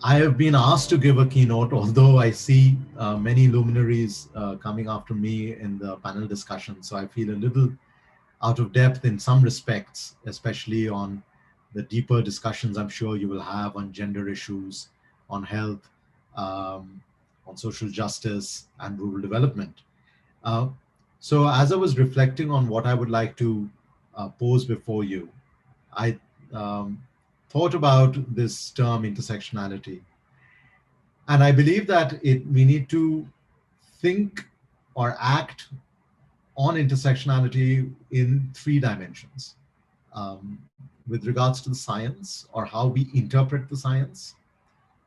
I have been asked to give a keynote, although I see many luminaries coming after me in the panel discussion. So I feel a little out of depth in some respects, especially on the deeper discussions I'm sure you will have on gender issues, on health, on social justice, and rural development. Uh, so as I was reflecting on what I would like to pose before you, I um, thought about this term intersectionality. And I believe that we need to think or act on intersectionality in three dimensions. With regards to the science or how we interpret the science,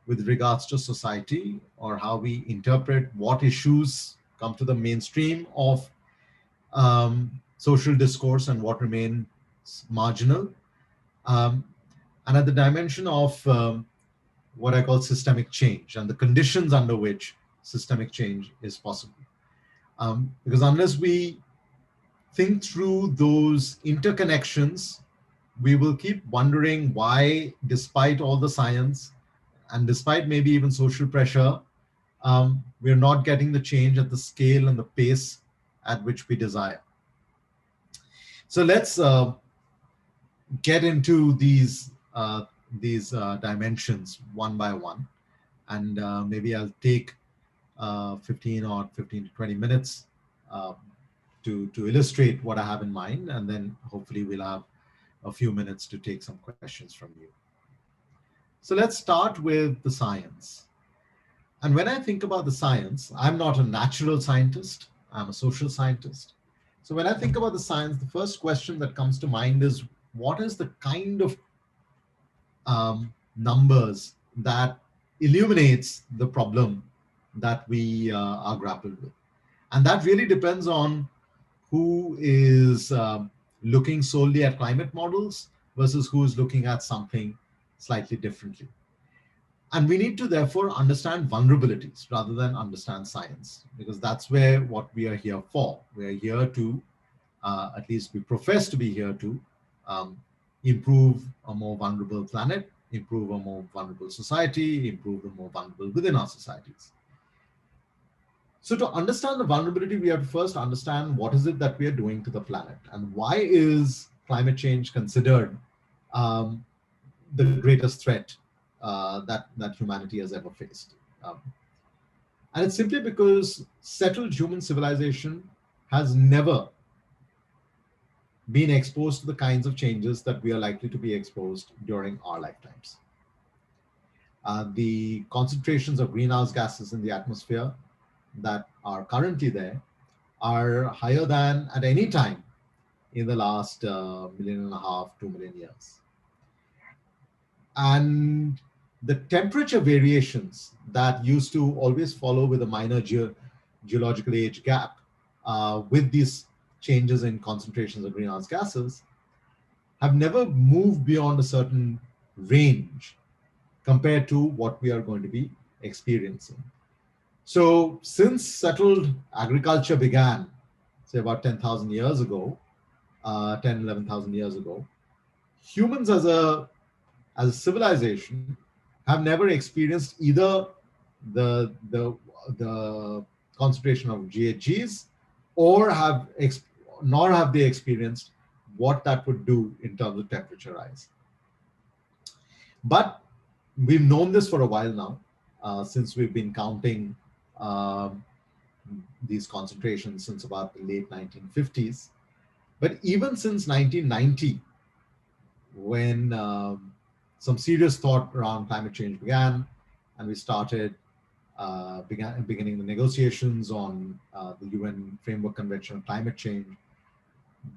with regards to society or how we interpret what issues come to the mainstream of social discourse and what remains marginal, um, and at the dimension of what I call systemic change and the conditions under which systemic change is possible. Because unless we think through those interconnections, we will keep wondering why, despite all the science and despite maybe even social pressure, we're not getting the change at the scale and the pace at which we desire. So let's get into these dimensions one by one, and maybe I'll take 15 to 20 minutes um, to illustrate what I have in mind, and then hopefully we'll have a few minutes to take some questions from you. So let's start with the science. And when I think about the science, I'm not a natural scientist, I'm a social scientist. So when I think about the science, the first question that comes to mind is what is the kind of numbers that illuminates the problem that we are grappled with? And that really depends on who is looking solely at climate models versus who is looking at something slightly differently. And we need to therefore understand vulnerabilities rather than understand science, because that's where what we are here for. We are here to, at least we profess to be here to, um, improve a more vulnerable planet, improve a more vulnerable society, improve the more vulnerable within our societies. So to understand the vulnerability, we have to first understand what is it that we are doing to the planet and why is climate change considered um, the greatest threat that humanity has ever faced. Um, and it's simply because settled human civilization has never been exposed to the kinds of changes that we are likely to be exposed during our lifetimes. The concentrations of greenhouse gases in the atmosphere that are currently there are higher than at any time in the last million and a half, 2 million years. And the temperature variations that used to always follow with a minor geological age gap with these changes in concentrations of greenhouse gases have never moved beyond a certain range compared to what we are going to be experiencing. So since settled agriculture began, say about 10,000 years ago, 10, 11,000 years ago, humans as a civilization have never experienced either the concentration of GHGs or nor have they experienced what that would do in terms of temperature rise. But we've known this for a while now, since we've been counting um, these concentrations since about the late 1950s. But even since 1990, when some serious thought around climate change began, and we started beginning the negotiations on the UN Framework Convention on Climate Change.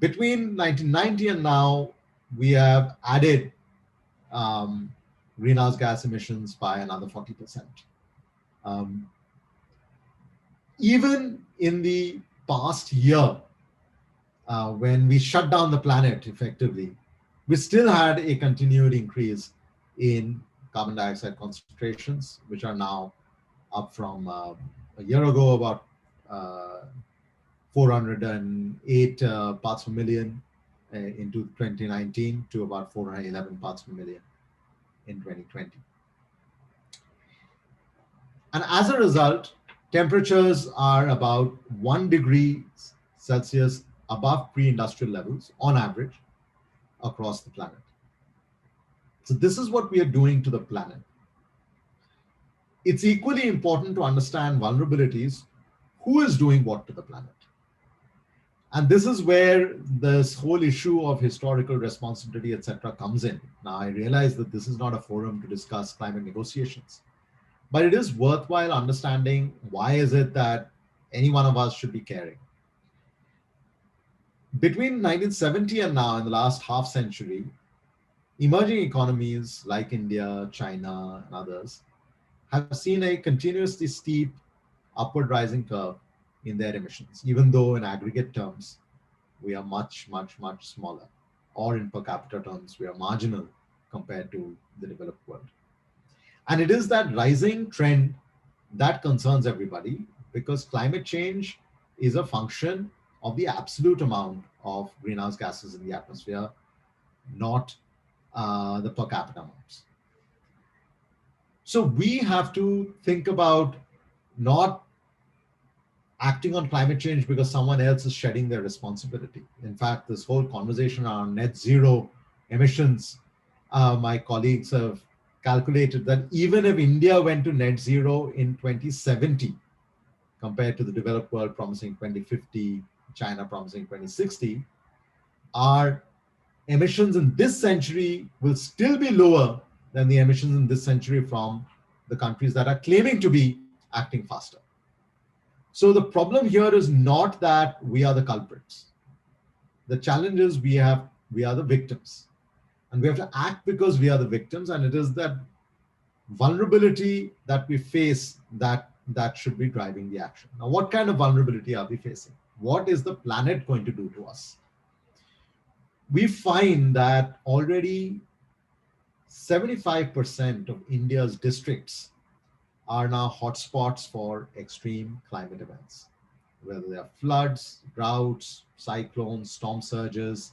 Between 1990 and now, we have added um, greenhouse gas emissions by another 40%. Um, Even in the past year, when we shut down the planet effectively, we still had a continued increase in carbon dioxide concentrations, which are now up from a year ago about 408 parts per million into 2019 to about 411 parts per million in 2020. And as a result, temperatures are about 1 degree Celsius above pre-industrial levels on average across the planet. So this is what we are doing to the planet. It's equally important to understand vulnerabilities. Who is doing what to the planet? And this is where this whole issue of historical responsibility, etc., comes in. Now, I realize that this is not a forum to discuss climate negotiations, but it is worthwhile understanding why is it that any one of us should be caring. Between 1970 and now, in the last half century, emerging economies like India, China, and others have seen a continuously steep upward rising curve in their emissions, even though in aggregate terms, we are much, much, much smaller, or in per capita terms, we are marginal compared to the developed world. And it is that rising trend that concerns everybody, because climate change is a function of the absolute amount of greenhouse gases in the atmosphere, not the per capita amounts. So we have to think about not acting on climate change because someone else is shedding their responsibility. In fact, this whole conversation around net zero emissions, my colleagues have calculated that even if India went to net zero in 2070, compared to the developed world promising 2050, China promising 2060, our emissions in this century will still be lower than the emissions in this century from the countries that are claiming to be acting faster. So the problem here is not that we are the culprits. The challenge is we are the victims. And we have to act because we are the victims, and it is that vulnerability that we face that should be driving the action. Now, what kind of vulnerability are we facing? What is the planet going to do to us? We find that already 75% of India's districts are now hotspots for extreme climate events, whether they are floods, droughts, cyclones, storm surges,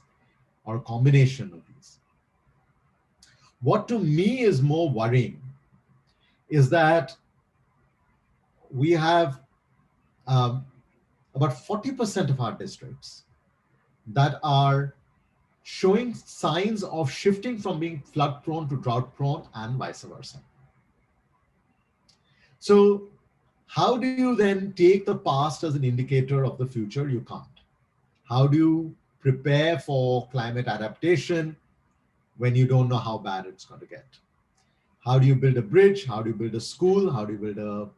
or a combination of these. What to me is more worrying is that we have about 40% of our districts that are showing signs of shifting from being flood prone to drought prone and vice versa. So how do you then take the past as an indicator of the future? You can't. How do you prepare for climate adaptation when you don't know how bad it's going to get? How do you build a bridge? How do you build a school? How do you build a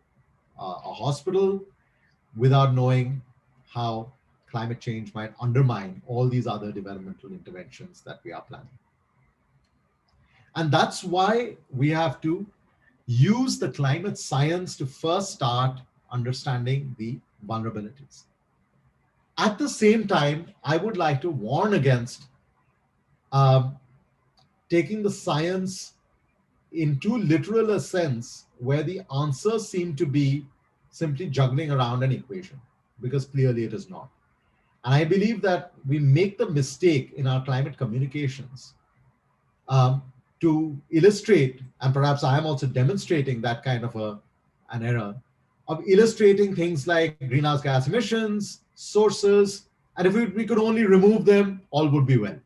hospital without knowing how climate change might undermine all these other developmental interventions that we are planning? And that's why we have to use the climate science to first start understanding the vulnerabilities. At the same time, I would like to warn against taking the science in too literal a sense where the answers seem to be simply juggling around an equation, because clearly it is not. And I believe that we make the mistake in our climate communications to illustrate, and perhaps I am also demonstrating that kind of an error, of illustrating things like greenhouse gas emissions, sources, and if we could only remove them, all would be well.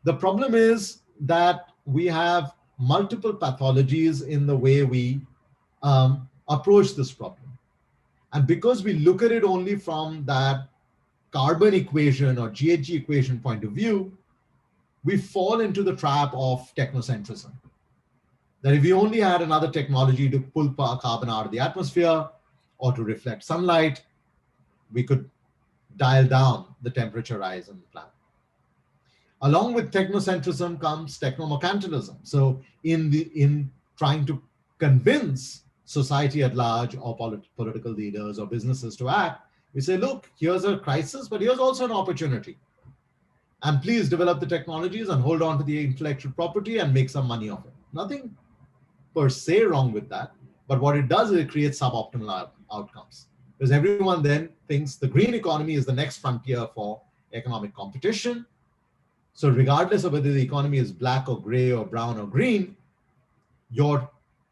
The problem is that we have multiple pathologies in the way we approach this problem. And because we look at it only from that carbon equation or GHG equation point of view, we fall into the trap of technocentrism. That if we only had another technology to pull carbon out of the atmosphere or to reflect sunlight, we could dial down the temperature rise on the planet. Along with technocentrism comes technomercantilism. So in trying to convince society at large or political leaders or businesses to act, we say, look, here's a crisis, but here's also an opportunity. And please develop the technologies and hold on to the intellectual property and make some money off it. Nothing per se wrong with that. But what it does is it creates suboptimal outcomes. Because everyone then thinks the green economy is the next frontier for economic competition. So regardless of whether the economy is black or gray or brown or green, your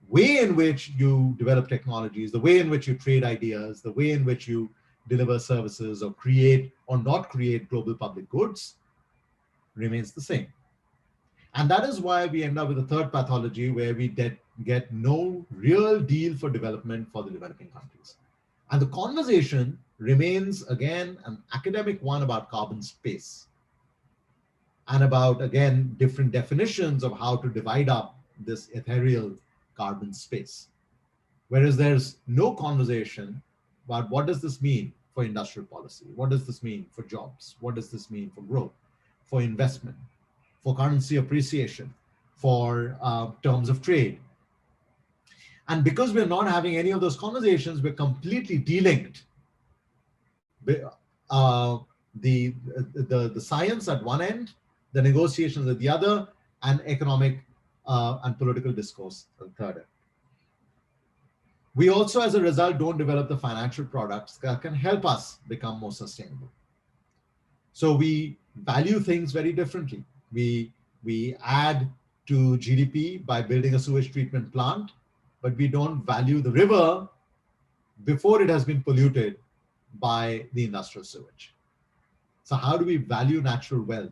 way in which you develop technologies, the way in which you trade ideas, the way in which you deliver services or create or not create global public goods remains the same. And that is why we end up with a third pathology where we get no real deal for development for the developing countries. And the conversation remains, again, an academic one about carbon space and about, again, different definitions of how to divide up this ethereal carbon space. Whereas there's no conversation about what does this mean for industrial policy? What does this mean for jobs? What does this mean for growth, for investment, for currency appreciation, for terms of trade? And because we're not having any of those conversations, we're completely delinked. The science at one end, the negotiations at the other, and economic and political discourse at the third end. We also, as a result, don't develop the financial products that can help us become more sustainable. So we value things very differently. We add to GDP by building a sewage treatment plant, but we don't value the river before it has been polluted by the industrial sewage. So how do we value natural wealth,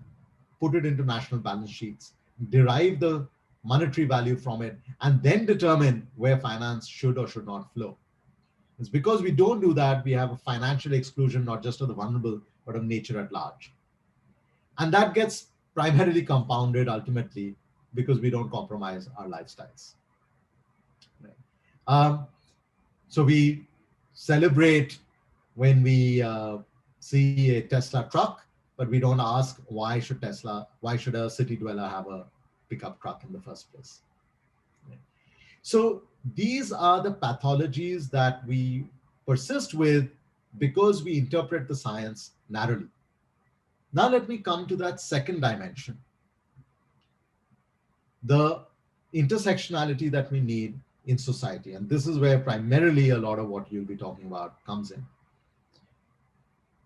put it into national balance sheets, derive the monetary value from it, and then determine where finance should or should not flow? It's because we don't do that, we have a financial exclusion, not just of the vulnerable, but of nature at large. And that gets primarily compounded ultimately because we don't compromise our lifestyles. Right. So we celebrate when we see a Tesla truck, but we don't ask why should a city dweller have a pickup truck in the first place. Right. So these are the pathologies that we persist with because we interpret the science narrowly. Now let me come to that second dimension, the intersectionality that we need in society. And this is where primarily a lot of what you'll be talking about comes in.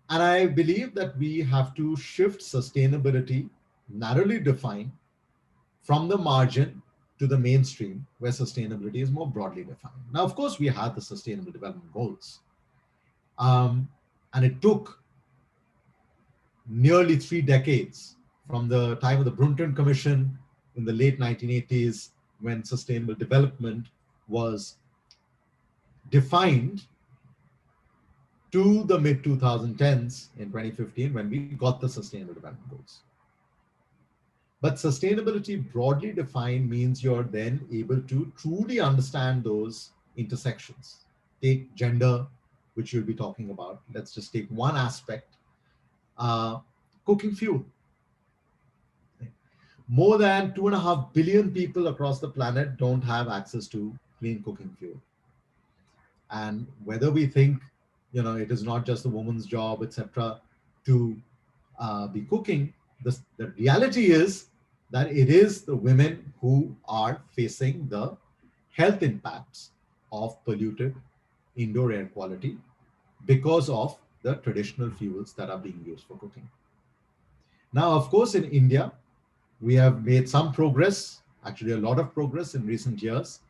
And I believe that we have to shift sustainability, narrowly defined, from the margin to the mainstream, where sustainability is more broadly defined. Now, of course, we have the Sustainable Development Goals. And it took nearly 3 decades from the time of the Brundtland Commission in the late 1980s, when sustainable development was defined, to the mid 2010s in 2015, when we got the Sustainable Development Goals. But sustainability broadly defined means you're then able to truly understand those intersections. Take gender, which you'll be talking about. Let's just take one aspect, cooking fuel. More than 2.5 billion people across the planet don't have access to clean cooking fuel. And whether we think, it is not just the woman's job, etc., to be cooking, the reality is that it is the women who are facing the health impacts of polluted indoor air quality because of the traditional fuels that are being used for cooking. Now, of course, in India, we have made some progress, actually a lot of progress in recent years,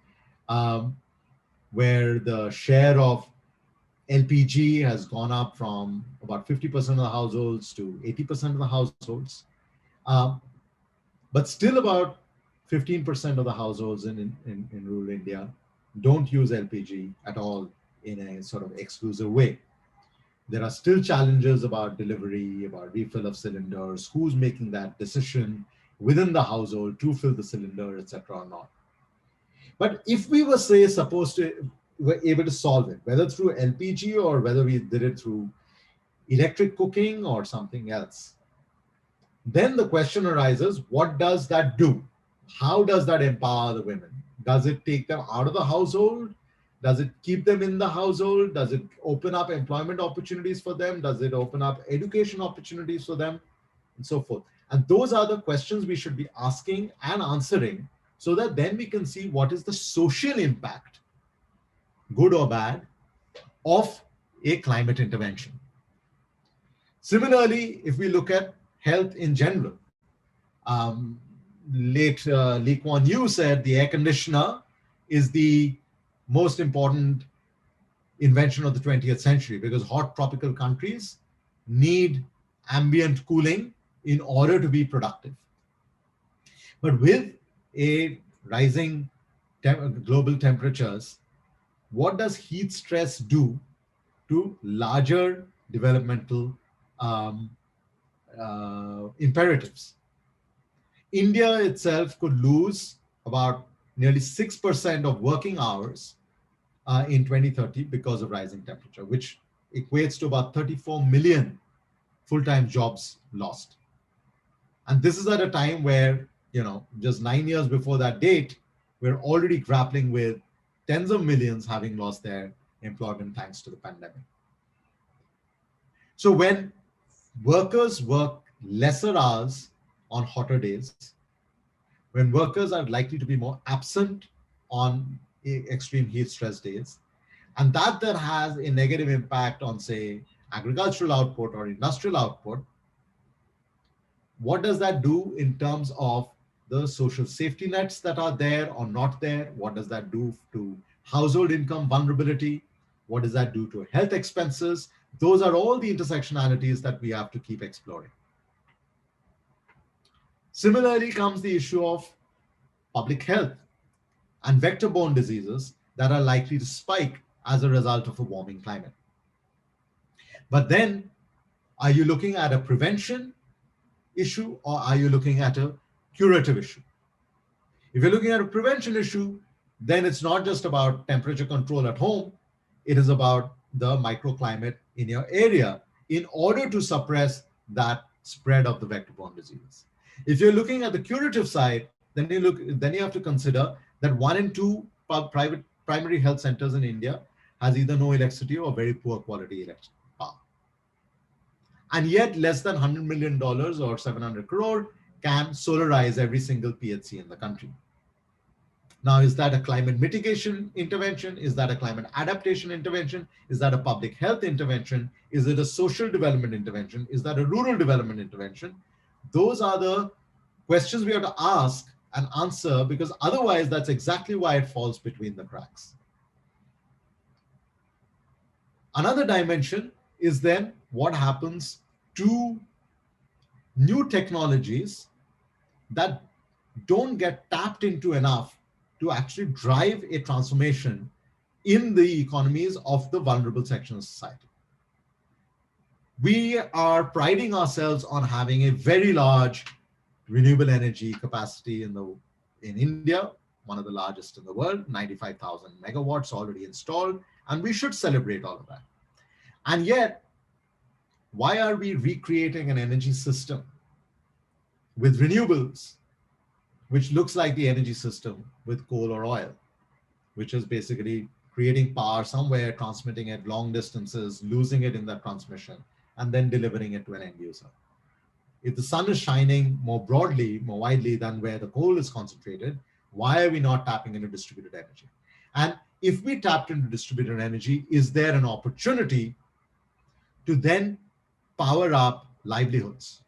where the share of LPG has gone up from about 50% of the households to 80% of the households. But still about 15% of the households in rural India don't use LPG at all in a sort of exclusive way. There are still challenges about delivery, about refill of cylinders, who's making that decision within the household to fill the cylinder, etc. or not. But if we were, say, were able to solve it, whether through LPG or whether we did it through electric cooking or something else, then the question arises, what does that do? How does that empower the women? Does it take them out of the household? Does it keep them in the household? Does it open up employment opportunities for them? Does it open up education opportunities for them? And so forth. And those are the questions we should be asking and answering, so that then we can see what is the social impact, good or bad, of a climate intervention. Similarly, if we look at health in general, late Lee Kuan Yew said the air conditioner is the most important invention of the 20th century, because hot tropical countries need ambient cooling in order to be productive. But with a rising global temperatures, what does heat stress do to larger developmental um, imperatives? India itself could lose about nearly 6% of working hours in 2030 because of rising temperature, which equates to about 34 million full-time jobs lost. And this is at a time where, just 9 years before that date, we're already grappling with tens of millions having lost their employment thanks to the pandemic. So when workers work lesser hours on hotter days, when workers are likely to be more absent on extreme heat stress days, and that has a negative impact on, say, agricultural output or industrial output, what does that do in terms of the social safety nets that are there or not there? What does that do to household income vulnerability? What does that do to health expenses? Those are all the intersectionalities that we have to keep exploring. Similarly comes the issue of public health and vector-borne diseases that are likely to spike as a result of a warming climate. But then, are you looking at a prevention issue or are you looking at a curative issue? If you're looking at a prevention issue, then it's not just about temperature control at home, it is about the microclimate in your area in order to suppress that spread of the vector-borne diseases. If you're looking at the curative side, then you have to consider that 1 in 2 private primary health centers in India has either no electricity or very poor quality electric power. And yet less than $100 million or 700 crore can solarize every single PHC in the country. Now, is that a climate mitigation intervention? Is that a climate adaptation intervention? Is that a public health intervention? Is it a social development intervention? Is that a rural development intervention? Those are the questions we have to ask and answer, because otherwise that's exactly why it falls between the cracks. Another dimension is then what happens to new technologies that don't get tapped into enough to actually drive a transformation in the economies of the vulnerable sections of society. We are priding ourselves on having a very large renewable energy capacity in India, one of the largest in the world, 95,000 megawatts already installed, and we should celebrate all of that. And yet, why are we recreating an energy system with renewables, which looks like the energy system with coal or oil, which is basically creating power somewhere, transmitting it long distances, losing it in that transmission, and then delivering it to an end user? If the sun is shining more broadly, more widely than where the coal is concentrated, why are we not tapping into distributed energy? And if we tapped into distributed energy, is there an opportunity to then power up livelihoods?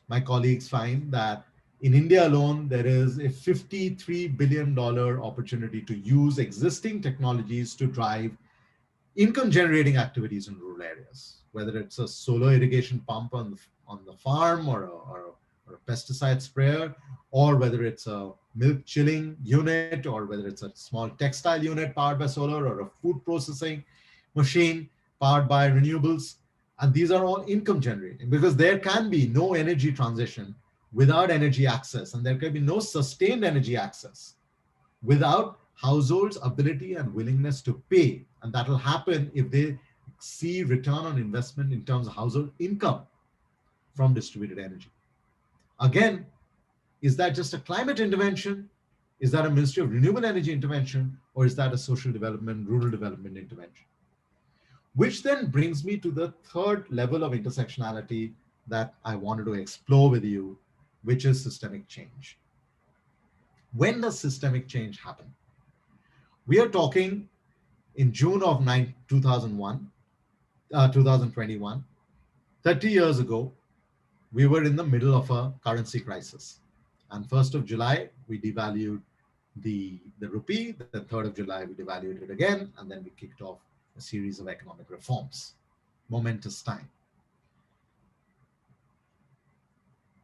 My colleagues find that in India alone, there is a $53 billion opportunity to use existing technologies to drive income generating activities in rural areas, whether it's a solar irrigation pump on the farm or a pesticide sprayer, or whether it's a milk chilling unit, or whether it's a small textile unit powered by solar, or a food processing machine powered by renewables. And these are all income generating, because there can be no energy transition without energy access, and there can be no sustained energy access without households' ability and willingness to pay. And that will happen if they see return on investment in terms of household income from distributed energy. Again, is that just a climate intervention? Is that a Ministry of Renewable Energy intervention? Or is that a social development, rural development intervention? Which then brings me to the third level of intersectionality that I wanted to explore with you, which is systemic change. When does systemic change happen? We are talking in June of 2021, 30 years ago, we were in the middle of a currency crisis. And 1st of July, we devalued the rupee. The 3rd of July, we devalued it again, and then we kicked off a series of economic reforms. Momentous time.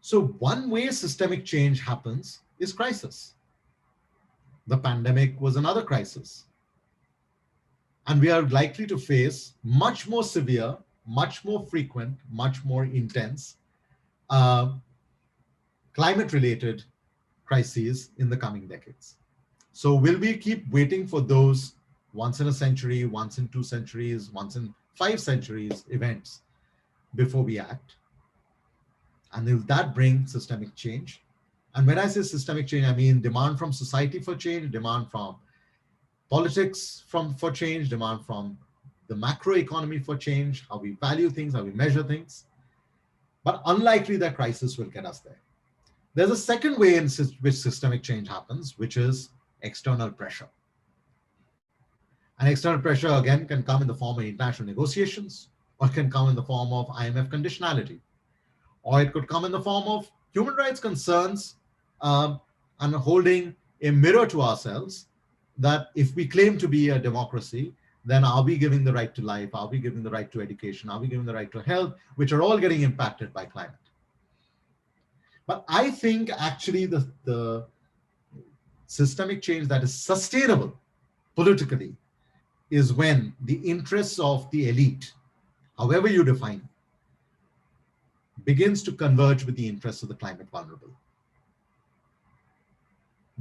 So one way systemic change happens is crisis. The pandemic was another crisis. And we are likely to face much more severe, much more frequent, much more intense climate-related crises in the coming decades. So will we keep waiting for those once in a century, once in 2 centuries, once in 5 centuries events before we act? And will that bring systemic change? And when I say systemic change, I mean demand from society for change, demand from politics for change, demand from the macro economy for change, how we value things, how we measure things. But unlikely that crisis will get us there. There's a second way in which systemic change happens, which is external pressure. And external pressure, again, can come in the form of international negotiations, or it can come in the form of IMF conditionality, or it could come in the form of human rights concerns and holding a mirror to ourselves that if we claim to be a democracy, then are we giving the right to life? Are we giving the right to education? Are we giving the right to health, which are all getting impacted by climate? But I think actually the systemic change that is sustainable politically is when the interests of the elite, however you define, begins to converge with the interests of the climate vulnerable.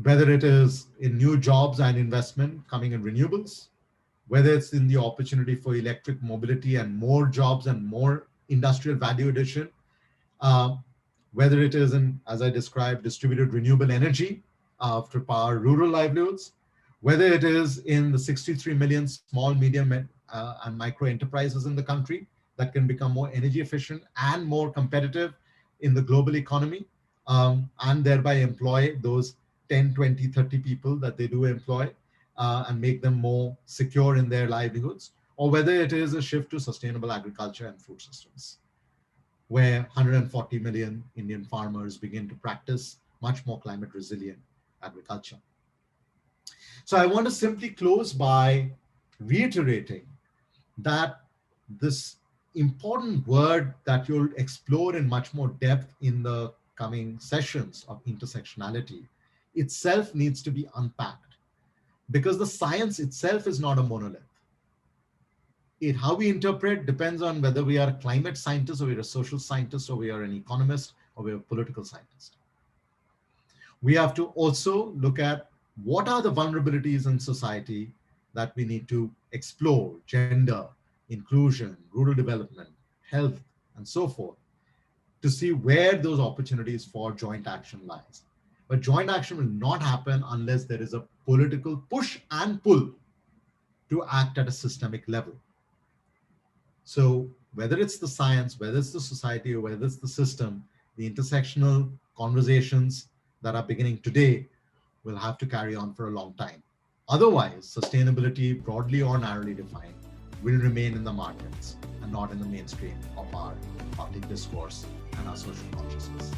Whether it is in new jobs and investment coming in renewables, whether it's in the opportunity for electric mobility and more jobs and more industrial value addition, whether it is in, as I described, distributed renewable energy to power rural livelihoods, whether it is in the 63 million small, medium, and micro enterprises in the country that can become more energy efficient and more competitive in the global economy, and thereby employ those 10, 20, 30 people that they do employ and make them more secure in their livelihoods, or whether it is a shift to sustainable agriculture and food systems, where 140 million Indian farmers begin to practice much more climate resilient agriculture. So I want to simply close by reiterating that this important word that you'll explore in much more depth in the coming sessions of intersectionality itself needs to be unpacked, because the science itself is not a monolith. How we interpret depends on whether we are a climate scientist or we're a social scientist or we are an economist or we're a political scientist. We have to also look at what are the vulnerabilities in society that we need to explore: gender, inclusion, rural development, health, and so forth, to see where those opportunities for joint action lies. But joint action will not happen unless there is a political push and pull to act at a systemic level. So whether it's the science, whether it's the society, or whether it's the system, the intersectional conversations that are beginning today will have to carry on for a long time. Otherwise, sustainability, broadly or narrowly defined, will remain in the margins and not in the mainstream of our public discourse and our social consciousness.